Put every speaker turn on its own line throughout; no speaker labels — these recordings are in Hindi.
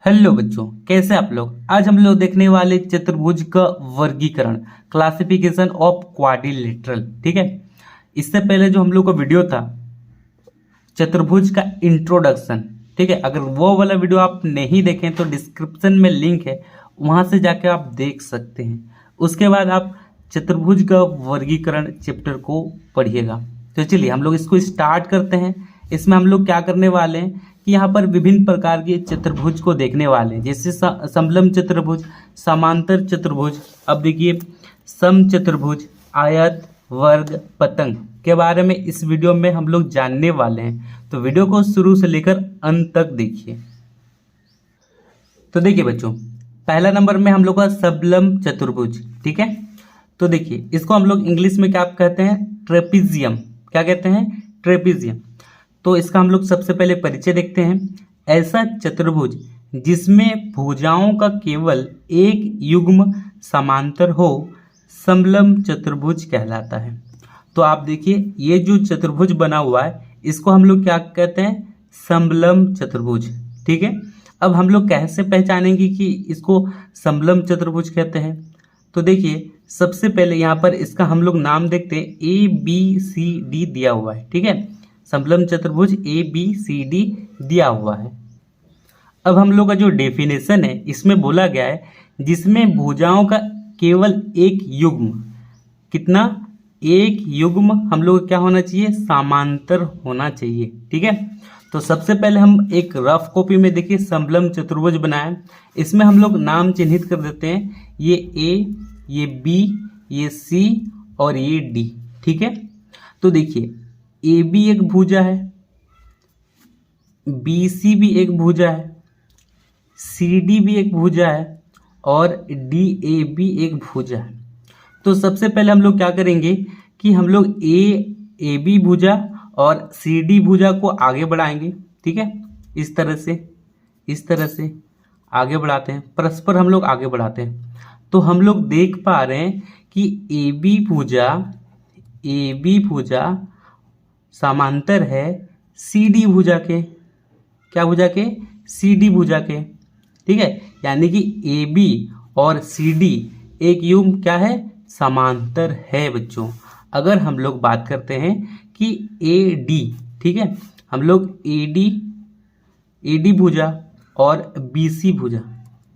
हेलो बच्चों, कैसे आप लोग। आज हम लोग देखने वाले चतुर्भुज का वर्गीकरण, क्लासिफिकेशन ऑफ क्वाड्रिलेटरल। ठीक है, इससे पहले जो हम लोग का वीडियो था चतुर्भुज का इंट्रोडक्शन, ठीक है, अगर वो वाला वीडियो आप नहीं देखें तो डिस्क्रिप्शन में लिंक है, वहां से जाके आप देख सकते हैं। उसके बाद आप चतुर्भुज का वर्गीकरण चैप्टर को पढ़िएगा। तो चलिए हम लोग इसको स्टार्ट करते हैं। इसमें हम लोग क्या करने वाले हैं कि यहाँ पर विभिन्न प्रकार के चतुर्भुज को देखने वाले हैं, जैसे समलंब चतुर्भुज, समांतर चतुर्भुज। अब देखिए सम चतुर्भुज, आयत, वर्ग, पतंग के बारे में इस वीडियो में हम लोग जानने वाले हैं। तो वीडियो को शुरू से लेकर अंत तक देखिए। तो देखिए बच्चों, पहला नंबर में हम लोग का समलंब चतुर्भुज। ठीक है, तो देखिए इसको हम लोग इंग्लिश में क्या कहते हैं, ट्रेपीजियम। क्या कहते हैं, ट्रेपीजियम। तो इसका हम लोग सबसे पहले परिचय देखते हैं। ऐसा चतुर्भुज जिसमें भुजाओं का केवल एक युग्म समांतर हो समलंब चतुर्भुज कहलाता है। तो आप देखिए ये जो चतुर्भुज बना हुआ है इसको हम लोग क्या कहते हैं, समलंब चतुर्भुज। ठीक है, अब हम लोग कैसे पहचानेंगे कि इसको समलंब चतुर्भुज कहते हैं। तो देखिए सबसे पहले यहाँ पर इसका हम लोग नाम देखते हैं, ABCD दिया हुआ है। ठीक है, समलंब चतुर्भुज ABCD दिया हुआ है। अब हम लोग का जो डेफिनेशन है इसमें बोला गया है जिसमें भुजाओं का केवल एक युग्म, कितना, एक युग्म हम लोग क्या होना चाहिए, समांतर होना चाहिए। ठीक है, तो सबसे पहले हम एक रफ कॉपी में देखिए समलंब चतुर्भुज बनाए। इसमें हम लोग नाम चिन्हित कर देते हैं, ये A, ये B, ये C और ये D। ठीक है, तो देखिए AB एक भुजा है, BC भी एक भुजा है, CD भी एक भुजा है और DA भी एक भुजा है। तो सबसे पहले हम लोग क्या करेंगे कि हम लोग AB भुजा और CD भुजा को आगे बढ़ाएंगे। ठीक है, इस तरह से आगे बढ़ाते हैं, परस्पर हम लोग आगे बढ़ाते हैं। तो हम लोग देख पा रहे हैं कि AB भुजा समांतर है CD भुजा के, क्या भुजा के, CD भुजा के। ठीक है, यानी कि AB और CD एक युग्म क्या है, समांतर है बच्चों। अगर हम लोग बात करते हैं कि AD, ठीक है, हम लोग AD भुजा और BC भुजा,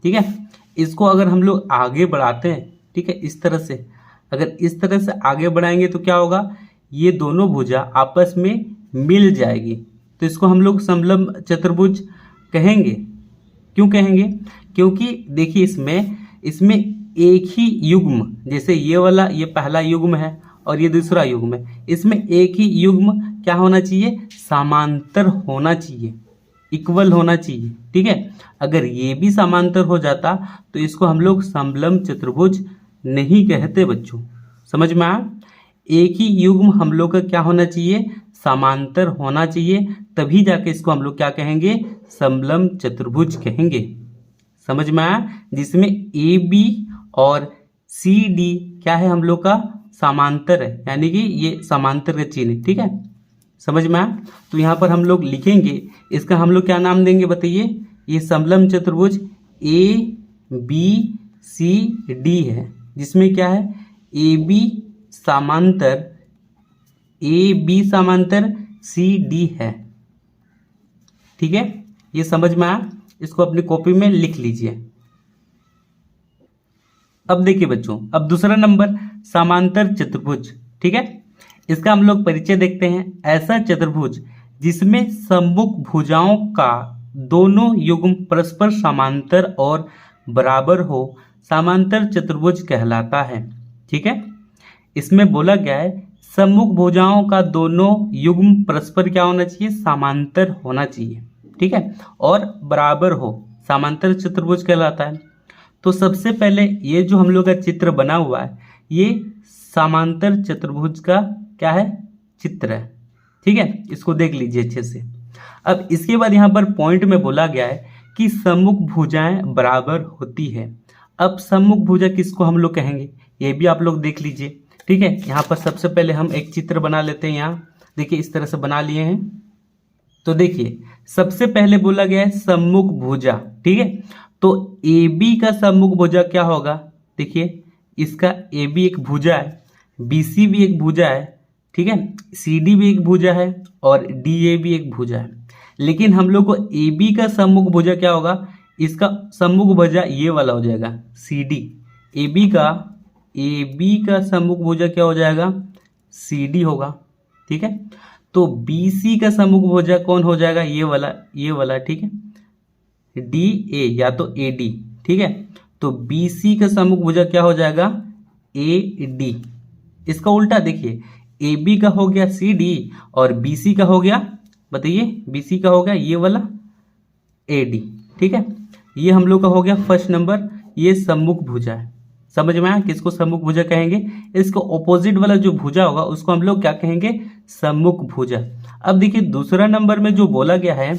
ठीक है, इसको अगर हम लोग आगे बढ़ाते हैं, ठीक है, इस तरह से, अगर इस तरह से आगे बढ़ाएंगे तो क्या होगा, ये दोनों भुजा आपस में मिल जाएगी। तो इसको हम लोग समलंब चतुर्भुज कहेंगे। क्यों कहेंगे, क्योंकि देखिए इसमें एक ही युग्म, जैसे ये वाला, ये पहला युग्म है और ये दूसरा युग्म है, इसमें एक ही युग्म क्या होना चाहिए, समांतर होना चाहिए, इक्वल होना चाहिए। ठीक है, अगर ये भी समांतर हो जाता तो इसको हम लोग समलंब चतुर्भुज नहीं कहते बच्चों। समझ में आया, एक ही युग्म हम लोग का क्या होना चाहिए, समांतर होना चाहिए, तभी जाके इसको हम लोग क्या कहेंगे, समलंब चतुर्भुज कहेंगे। समझ में आया, जिसमें AB और CD क्या है, हम लोग का समांतर है, यानी कि ये समांतर का चिन्ह है। ठीक है, समझ में आया। तो यहाँ पर हम लोग लिखेंगे, इसका हम लोग क्या नाम देंगे बताइए, ये समलंब चतुर्भुज ABCD है, जिसमें क्या है, AB समांतर CD है। ठीक है, ये समझ में आया, इसको अपनी कॉपी में लिख लीजिए। अब देखिए बच्चों, अब दूसरा नंबर समांतर चतुर्भुज। ठीक है, इसका हम लोग परिचय देखते हैं। ऐसा चतुर्भुज जिसमें सम्मुख भुजाओं का दोनों युग्म परस्पर समांतर और बराबर हो समांतर चतुर्भुज कहलाता है। ठीक है, इसमें बोला गया है सम्मुख भुजाओं का दोनों युग्म परस्पर क्या होना चाहिए, समांतर होना चाहिए। ठीक है, और बराबर हो, समांतर चतुर्भुज कहलाता है। तो सबसे पहले ये जो हम लोग का चित्र बना हुआ है, ये समांतर चतुर्भुज का क्या है, चित्र है। ठीक है, इसको देख लीजिए अच्छे से। अब इसके बाद यहाँ पर पॉइंट में बोला गया है कि सम्मुख भुजाएं बराबर होती है। अब सम्मुख भुजा किसको हम लोग कहेंगे, ये भी आप लोग देख लीजिए। ठीक है, यहाँ पर सबसे पहले हम एक चित्र बना लेते हैं। यहाँ देखिए इस तरह से बना लिए हैं। तो देखिए सबसे पहले बोला गया है सम्मुख भुजा, ठीक है। तो ए बी का सम्मुख भुजा क्या होगा, देखिए इसका ए बी एक भुजा है, बी सी भी एक भुजा है, ठीक है, सी डी भी एक भुजा है और डी ए भी एक भुजा है। लेकिन हम लोग को ए बी का सम्मुख भुजा क्या होगा, इसका सम्मुख भुजा ये वाला हो जाएगा सी डी। ए बी का सम्मुख भुजा क्या हो जाएगा, सी डी होगा, ठीक है। तो बी सी का सम्मुख भुजा कौन हो जाएगा, ये वाला, ठीक है, डी ए या तो ए डी, ठीक है। तो बी सी का सम्मुख भुजा क्या हो जाएगा, ए डी। इसका उल्टा देखिए, ए बी का हो गया सी डी और बी सी का हो गया, बताइए बी सी का हो गया ये वाला ए डी, ठीक है। ये हम लोग का हो गया फर्स्ट नंबर, ये सम्मुख भुजा है। समझ में आया किसको सम्मुख भुजा कहेंगे, इसको ऑपोजिट वाला जो भुजा होगा उसको हम लोग क्या कहेंगे, सम्मुख भुजा। अब देखिए दूसरा नंबर में जो बोला गया है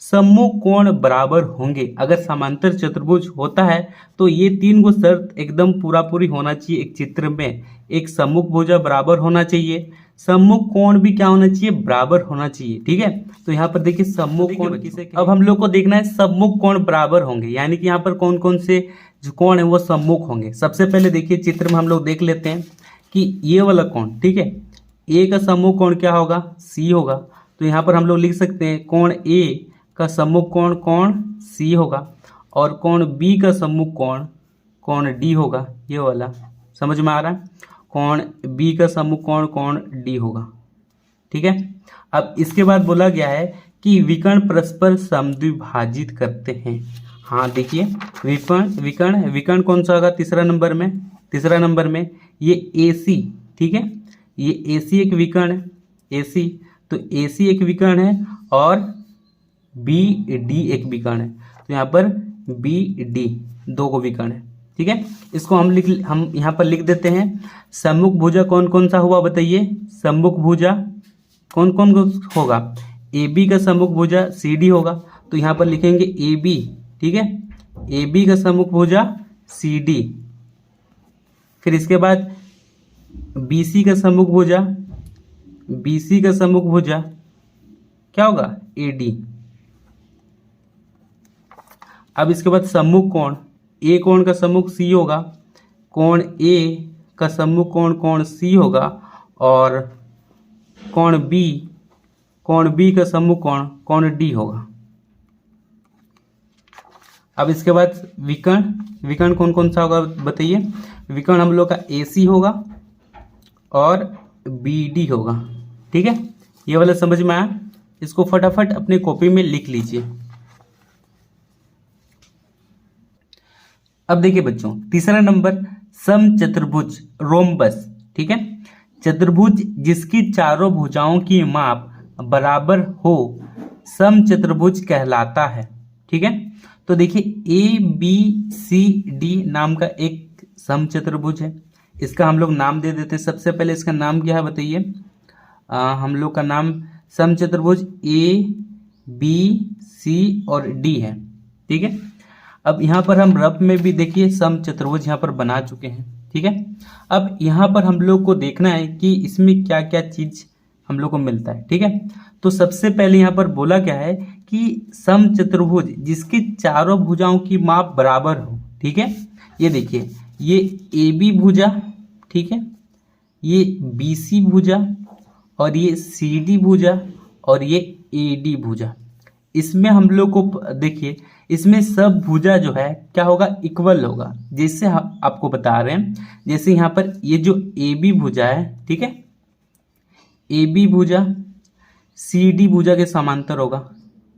सम्मुख कोण बराबर होंगे। अगर समांतर चतुर्भुज होता है तो ये तीन गो शर्त एकदम पूरी होना चाहिए एक चित्र में। एक सम्मुख भुजा बराबर होना चाहिए, सम्मुख कोण भी क्या होना चाहिए, बराबर होना चाहिए, ठीक है। तो यहाँ पर देखिए सम्मुख कोण, अब हम लोग को देखना है सम्मुख कोण बराबर होंगे, यानी कि यहाँ पर कौन कौन से जो कोण है वो सम्मुख होंगे। सबसे पहले देखिए चित्र में हम लोग देख लेते हैं कि ये वाला कोण, ठीक है, ए का सम्मुख कोण क्या होगा, सी होगा। तो यहाँ पर हम लोग लिख सकते हैं कोण ए का सम्मुख कोण कोण सी होगा और कोण बी का सम्मुख कोण कोण डी होगा, ये वाला समझ में आ रहा है। कोण बी का सम्मुख कोण कोण डी होगा, ठीक है। अब इसके बाद बोला गया है कि विकर्ण परस्पर समद्विभाजित करते हैं। हाँ देखिए विकर्ण कौन सा होगा, तीसरा नंबर में ये ए सी, ठीक है, ये ए सी एक विकर्ण है, ए सी, तो ए सी एक विकर्ण है और बी डी एक विकर्ण है। तो यहाँ पर बी डी दो को विकर्ण है, ठीक है। इसको हम यहाँ पर लिख देते हैं। सम्मुख भुजा कौन कौन सा हुआ बताइए, सम्मुख भुजा कौन कौन होगा, ए बी का सम्मुख भुजा सी डी होगा। तो यहाँ पर लिखेंगे ए बी, ठीक है, ए बी का सम्मुख भुजा सी डी। फिर इसके बाद बी सी का सम्मुख भुजा, बी सी का सम्मुख भुजा क्या होगा, ए डी। अब इसके बाद सम्मुख कोण, ए कोण का सम्मुख सी होगा, कोण ए का सम्मुख कोण कोण सी होगा और कोण बी का सम्मुख कोण कोण डी होगा। अब इसके बाद विकर्ण कौन कौन सा होगा बताइए, विकर्ण हम लोग का ए सी होगा और बी डी होगा, ठीक है। ये वाला समझ में आया, इसको फटाफट अपने कॉपी में लिख लीजिए। अब देखिए बच्चों तीसरा नंबर समचतुर्भुज रोम्बस, ठीक है, चतुर्भुज जिसकी चारों भुजाओं की माप बराबर हो समचतुर्भुज कहलाता है, ठीक है। तो देखिए ए बी सी डी नाम का एक समचतुर्भुज है, इसका हम लोग नाम दे देते हैं। सबसे पहले इसका नाम क्या है बताइए, हम लोग का नाम समचतुर्भुज ए बी सी और डी है, ठीक है। अब यहाँ पर हम रफ में भी देखिए समचतुर्भुज यहाँ पर बना चुके हैं, ठीक है। अब यहाँ पर हम लोग को देखना है कि इसमें क्या क्या चीज हम लोग को मिलता है, ठीक है। तो सबसे पहले यहाँ पर बोला क्या है कि समचतुर्भुज जिसकी चारों भुजाओं की माप बराबर हो, ठीक है। ये देखिए ये ए बी भुजा, ठीक है, ये बी सी भुजा और ये सी डी भुजा और ये ए डी भुजा। इसमें हम लोग को देखिए इसमें सब भुजा जो है क्या होगा, इक्वल होगा। जैसे आपको बता रहे हैं, जैसे यहाँ पर ये जो ए बी भुजा है, ठीक है, ए बी भुजा सी डी भुजा के समांतर होगा,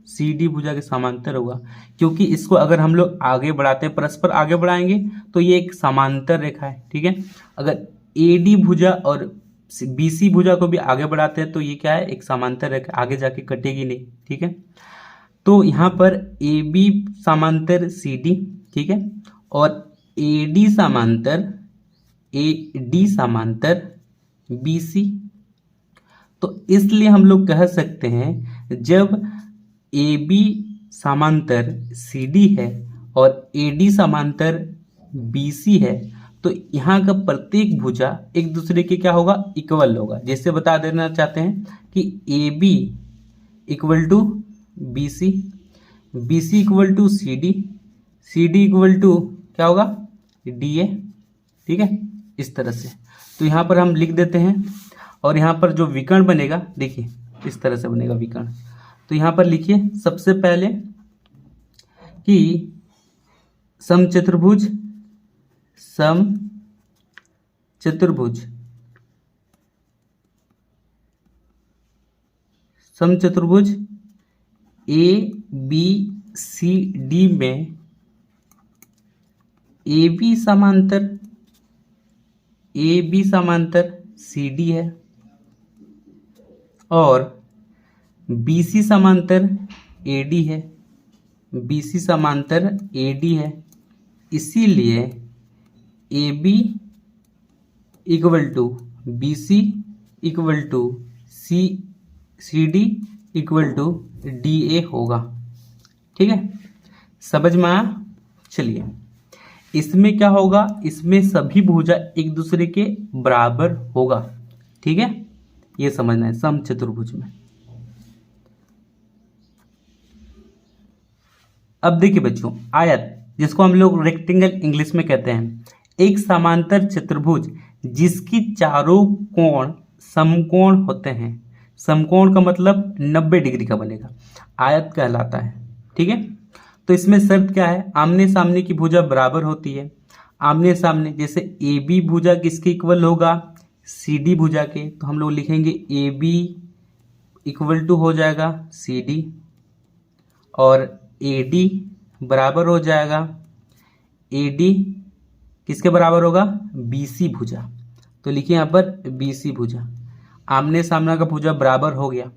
सी डी भुजा के समांतर होगा, क्योंकि इसको अगर हम लोग आगे बढ़ाते हैं, परस्पर आगे बढ़ाएंगे तो ये एक समांतर रेखा है, ठीक है। अगर ए डी भुजा और बी सी भुजा को भी आगे बढ़ाते हैं तो ये क्या है, एक समांतर रेखा, आगे जाके कटेगी नहीं, ठीक है। तो यहाँ पर ए बी समांतर सी डी, ठीक है, और ए डी समांतर बी सी। तो इसलिए हम लोग कह सकते हैं जब ए बी समांतर सी डी है और ए डी समांतर बी सी है तो यहाँ का प्रत्येक भुजा एक दूसरे के क्या होगा, इक्वल होगा। जैसे बता देना चाहते हैं कि equal to B C, B C equal to C D, C D equal to क्या होगा डी ए। ठीक है, इस तरह से। तो यहाँ पर हम लिख देते हैं और यहाँ पर जो विकर्ण बनेगा देखिए इस तरह से बनेगा विकर्ण। तो यहाँ पर लिखिए सबसे पहले कि समचतुर्भुज, समचतुर्भुज, समचतुर्भुज ए बी सी डी में ए बी समांतर सी डी है और बी सी समांतर ए डी है, बी सी समांतर ए डी है। इसीलिए A B equal to B C equal to C D equal to D A होगा। ठीक है, समझ में आया। चलिए इसमें क्या होगा, इसमें सभी भुजा एक दूसरे के बराबर होगा। ठीक है, ये समझना है समचतुर्भुज में। अब देखिए बच्चों, आयत जिसको हम लोग रेक्टेंगल इंग्लिश में कहते हैं, एक समांतर चतुर्भुज जिसकी चारों कोण समकोण होते हैं। समकोण का मतलब 90 डिग्री का बनेगा, आयत कहलाता है। ठीक है, तो इसमें शर्त क्या है, आमने सामने की भुजा बराबर होती है। आमने सामने जैसे ए बी भुजा किसके इक्वल होगा, सी डी भुजा के। तो हम लोग लिखेंगे ए बी इक्वल टू हो जाएगा सी डी और ए डी बराबर हो जाएगा, ए डी किसके बराबर होगा, बी सी भुजा। तो लिखिए यहाँ पर बी सी भुजा, आमने सामने का भुजा बराबर हो गया।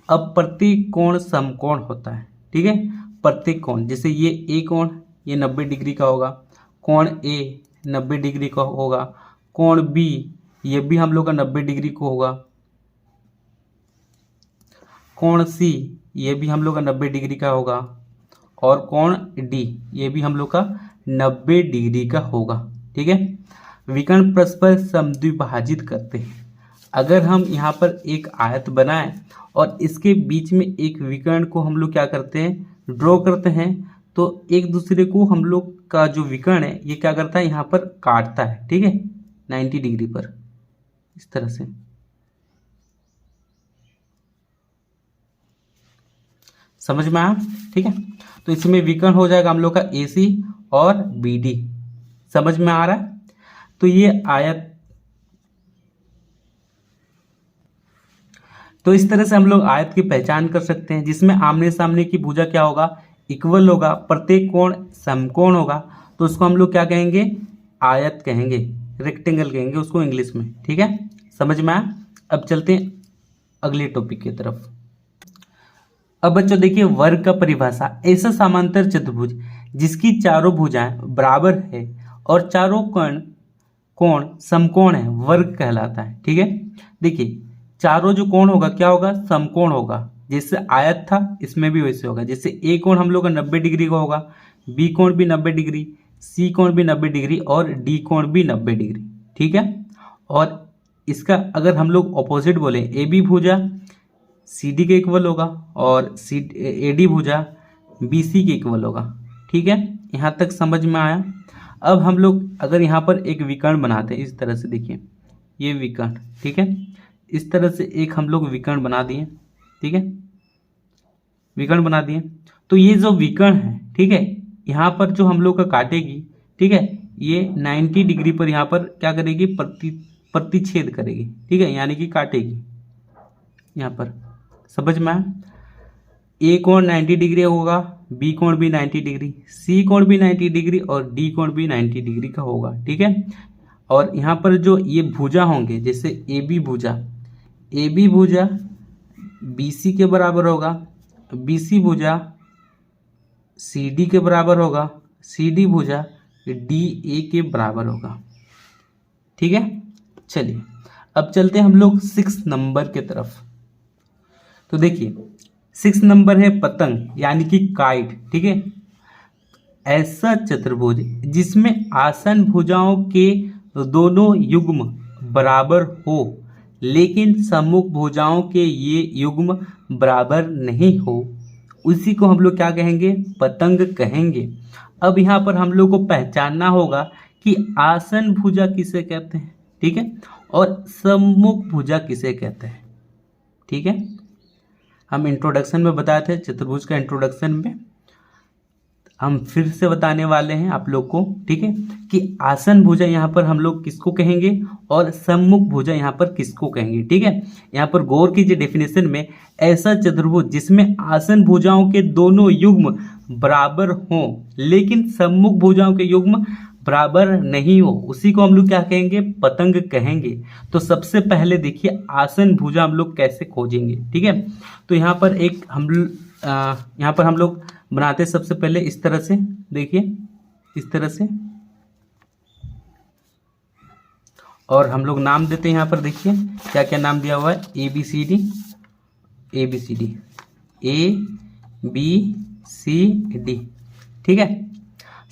अब प्रत्येक कोण समकोण होता है। ठीक है, प्रत्येक कोण, जैसे ये ए कोण ये 90 डिग्री का होगा, कोण ए 90 डिग्री का होगा, कोण बी ये भी हम लोग का 90 डिग्री को होगा, कोण सी ये भी हम लोग का 90 डिग्री का होगा और कोण डी ये भी हम लोग का 90 डिग्री का होगा। ठीक है, विकर्ण परस्पर समद्विभाजित करते हैं। अगर हम यहाँ पर एक आयत बनाएं और इसके बीच में एक विकर्ण को हम लोग क्या करते हैं, ड्रॉ करते हैं, तो एक दूसरे को हम लोग का जो विकर्ण है ये क्या करता है, यहाँ पर काटता है। ठीक है, 90 डिग्री पर इस तरह से। समझ में आया। ठीक है, तो इसमें विकर्ण हो जाएगा हम लोग का ए सी और बी डी। समझ में आ रहा है। तो ये आयत, तो इस तरह से हम लोग आयत की पहचान कर सकते हैं, जिसमें आमने सामने की भुजा क्या होगा, इक्वल होगा, प्रत्येक कोण समकोण होगा। तो उसको हम लोग क्या कहेंगे, आयत कहेंगे, रेक्टेंगल कहेंगे उसको इंग्लिश में। ठीक है, समझ में आया। अब चलते हैं अगले टॉपिक की तरफ। अब बच्चों देखिए वर्ग का परिभाषा, ऐसा समांतर चतुर्भुज जिसकी चारों भुजाएं बराबर है और चारों कोण समकोण है, वर्ग कहलाता है। ठीक है, देखिए चारों जो कोण होगा क्या होगा, समकोण होगा। जैसे आयत था इसमें भी वैसे होगा। जैसे ए कोण हम लोग का 90 डिग्री का होगा, बी कोण भी 90 डिग्री, सी कोण भी 90 डिग्री और डी कोण भी 90 डिग्री। ठीक है, और इसका अगर हम लोग ऑपोजिट बोले, ए बी भुजा सी डी के इक्वल होगा और ए डी भुजा बी सी के इक्वल होगा। ठीक है, यहाँ तक समझ में आया। अब हम लोग अगर यहाँ पर एक विकर्ण बनाते हैं इस तरह से, देखिए ये विकर्ण। ठीक है, इस तरह से एक हम लोग विकर्ण बना दिए। ठीक है, विकर्ण बना दिए। तो ये जो विकर्ण है, ठीक है, यहाँ पर जो हम लोग का काटेगी, ठीक है, ये 90 डिग्री पर यहाँ पर क्या करेगी, प्रतिच्छेद करेगी। ठीक है, यानी कि काटेगी यहाँ पर। समझ में आया। ए कोण 90 डिग्री होगा, बी कोण भी 90 डिग्री, सी कोण भी 90 डिग्री और डी कोण भी 90 डिग्री का होगा। ठीक है, और यहाँ पर जो ये भुजा होंगे, जैसे ए बी भुजा बी सी के बराबर होगा, बी सी भुजा सी डी के बराबर होगा, सी डी भुजा डी ए के बराबर होगा। ठीक है, चलिए अब चलते हैं हम लोग 6 नंबर के तरफ। तो देखिए 6 नंबर है पतंग यानी कि काइट। ठीक है, ऐसा चतुर्भुज जिसमें आसन भुजाओं के दोनों युग्म बराबर हो, लेकिन सम्मुख भुजाओं के ये युग्म बराबर नहीं हो, उसी को हम लोग क्या कहेंगे, पतंग कहेंगे। अब यहाँ पर हम लोग को पहचानना होगा कि आसन भुजा किसे कहते हैं, ठीक है, और सम्मुख भुजा किसे कहते हैं, ठीक है। हम इंट्रोडक्शन में बताए थे, चतुर्भुज का इंट्रोडक्शन में हम फिर से बताने वाले हैं आप लोग को, ठीक है, कि आसन भुजा यहाँ पर हम लोग किसको कहेंगे और सम्मुख भुजा यहाँ पर किसको कहेंगे, ठीक है। यहाँ पर गौर कीजिए डेफिनेशन में, ऐसा चतुर्भुज जिसमें आसन भुजाओं के दोनों युग्म बराबर हों लेकिन सम्मुख भुजाओं के युग्म बराबर नहीं हो, उसी को हम लोग क्या कहेंगे, पतंग कहेंगे। तो सबसे पहले देखिए आसन भुजा हम लोग कैसे खोजेंगे, ठीक है। तो यहाँ पर यहाँ पर हम लोग बनाते हैं सबसे पहले इस तरह से, देखिए इस तरह से, और हम लोग नाम देते हैं यहाँ पर, देखिए क्या क्या नाम दिया हुआ है, A B C D, A B C D, A B C D, ठीक है।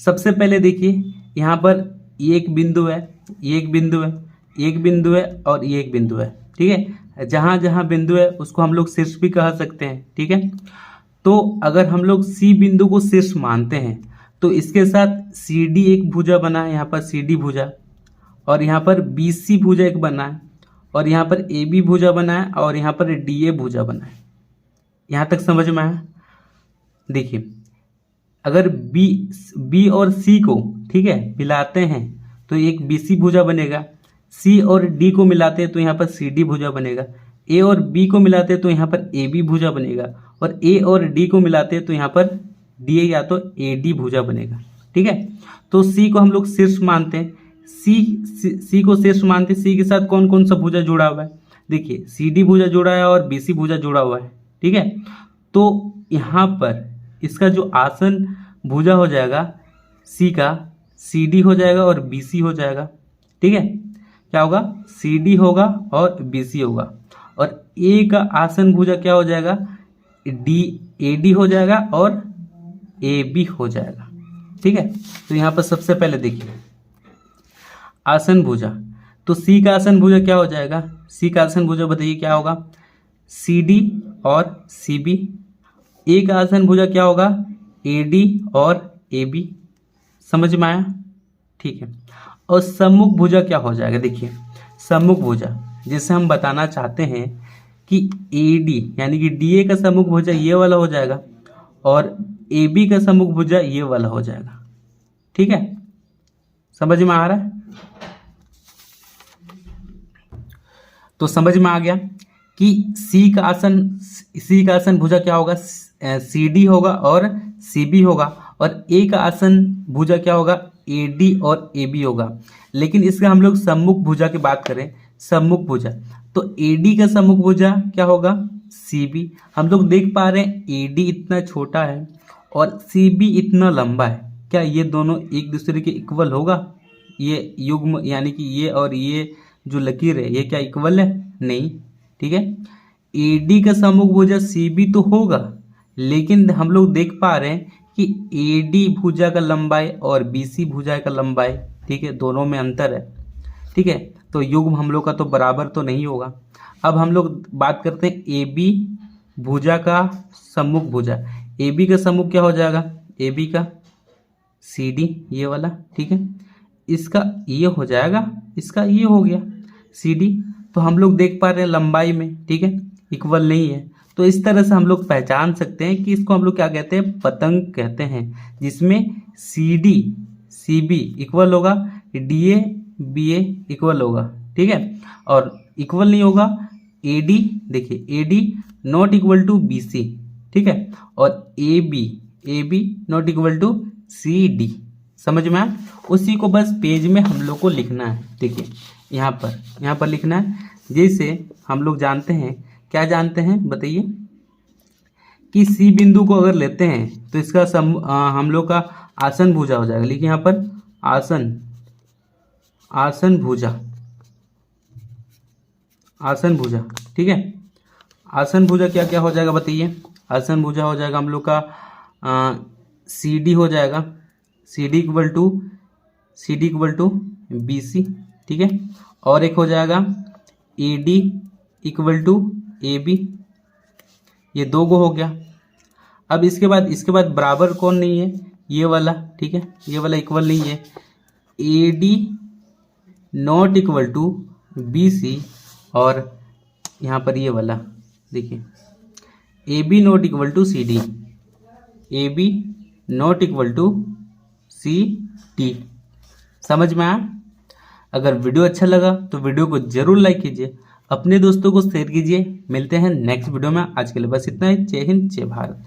सबसे पहले देखिए यहाँ पर एक बिंदु है, एक बिंदु है, एक बिंदु है और एक बिंदु है, ठीक है। जहाँ जहाँ बिंदु है उसको हम लोग शीर्ष भी कह सकते हैं, ठीक है। तो अगर हम लोग सी बिंदु को शीर्ष मानते हैं तो इसके साथ सी डी एक भुजा बना है, यहाँ पर सी डी भुजा, और यहाँ पर बी सी भुजा एक बना है, और यहाँ पर ए बी भुजा बना है, और यहाँ पर डी ए भुजा बना है। यहाँ तक समझ में आया। देखिए अगर बी और सी को, ठीक है, मिलाते हैं तो एक बी सी भुजा बनेगा, सी और डी को मिलाते हैं तो यहाँ पर सी डी भुजा बनेगा, ए और बी को मिलाते हैं तो यहाँ पर ए बी भुजा बनेगा, और ए और डी को मिलाते हैं तो यहाँ पर डी ए या तो ए डी भुजा बनेगा, ठीक है। तो सी को हम लोग शीर्ष मानते हैं, सी को शीर्ष मानते हैं। सी के साथ कौन कौन सा भुजा जुड़ा हुआ है, देखिए सी डी भुजा जुड़ा है और बी सी भुजा जुड़ा हुआ है, ठीक है। तो यहाँ पर इसका जो आसन भुजा हो जाएगा सी का, सी डी हो जाएगा और बी सी हो जाएगा, ठीक है। क्या होगा, सी डी होगा और बी सी होगा, और ए का आसन भुजा क्या हो जाएगा, डी ए डी हो जाएगा और ए बी हो जाएगा, ठीक है। तो यहाँ पर सबसे पहले देखिए आसन भुजा, तो सी का आसन भुजा क्या हो जाएगा, सी का आसन भुजा बताइए क्या होगा, सी डी और सी बी। ए का आसन भुजा क्या होगा, ए डी और ए बी। समझ में आया, ठीक है। और सम्मुख भुजा क्या हो जाएगा, देखिए सम्मुख भुजा जिसे हम बताना चाहते हैं कि ए डी यानी कि डी ए का सम्मुख भुजा ये वाला हो जाएगा और ए बी का सम्मुख भुजा ये वाला हो जाएगा, ठीक है। समझ में आ रहा है। तो समझ में आ गया कि सी का आसन भुजा क्या होगा, सी डी होगा और सी बी होगा, और ए का आसन भुजा क्या होगा, ए डी और ए बी होगा। लेकिन इसका हम लोग सम्मुख भुजा की बात करें, सम्मुख भुजा, तो ए डी का सम्मुख भुजा क्या होगा, सी बी। हम लोग देख पा रहे हैं ए डी इतना छोटा है और सी बी इतना लंबा है, क्या ये दोनों एक दूसरे के इक्वल होगा, ये युग्म यानी कि ये और ये जो लकीर है ये क्या इक्वल है, नहीं, ठीक है। ए डी का सम्मुख भुजा सी बी तो होगा, लेकिन हम लोग देख पा रहे हैं कि ए डी भुजा का लंबाई और बी सी भुजा का लंबाई, ठीक है, दोनों में अंतर है, ठीक है। तो युग्म हम लोग का तो बराबर तो नहीं होगा। अब हम लोग बात करते हैं ए बी भुजा का सम्मुख भुजा। ए बी का सम्मुख क्या हो जाएगा, ए बी का सी डी ये वाला, ठीक है, इसका ये हो जाएगा, इसका ये हो गया सी डी। तो हम लोग देख पा रहे हैं लंबाई में, ठीक है, इक्वल नहीं है। तो इस तरह से हम लोग पहचान सकते हैं कि इसको हम लोग क्या कहते हैं, पतंग कहते हैं, जिसमें C D C B equal होगा, D A B A equal होगा, ठीक है, और इक्वल नहीं होगा ए डी, देखिए A D not equal to B C, ठीक है, और A B not equal to C D. समझ में आया। उसी को बस पेज में हम लोग को लिखना है, देखिए यहाँ पर लिखना है। जैसे हम लोग जानते हैं, क्या जानते हैं बताइए, कि सी बिंदु को अगर लेते हैं तो इसका हम लोग का आसन भुजा हो जाएगा। लेकिन यहाँ पर आसन भुजा, ठीक है। आसन भुजा क्या क्या हो जाएगा बताइए, आसन भुजा हो जाएगा हम लोग का सी डी हो जाएगा, C D equal to B C, ठीक है, और एक हो जाएगा A D equal to A B, ये 2 गो हो गया। अब इसके बाद बराबर कौन नहीं है, ये वाला, ठीक है, ये वाला इक्वल नहीं है। A D not equal to B C, और यहाँ पर ये वाला देखिए A B not equal to C D, A B not equal to C D. समझ में आया? अगर वीडियो अच्छा लगा तो वीडियो को जरूर लाइक कीजिए, अपने दोस्तों को शेयर कीजिए। मिलते हैं नेक्स्ट वीडियो में, आज के लिए बस इतना ही। जय हिंद, जय भारत।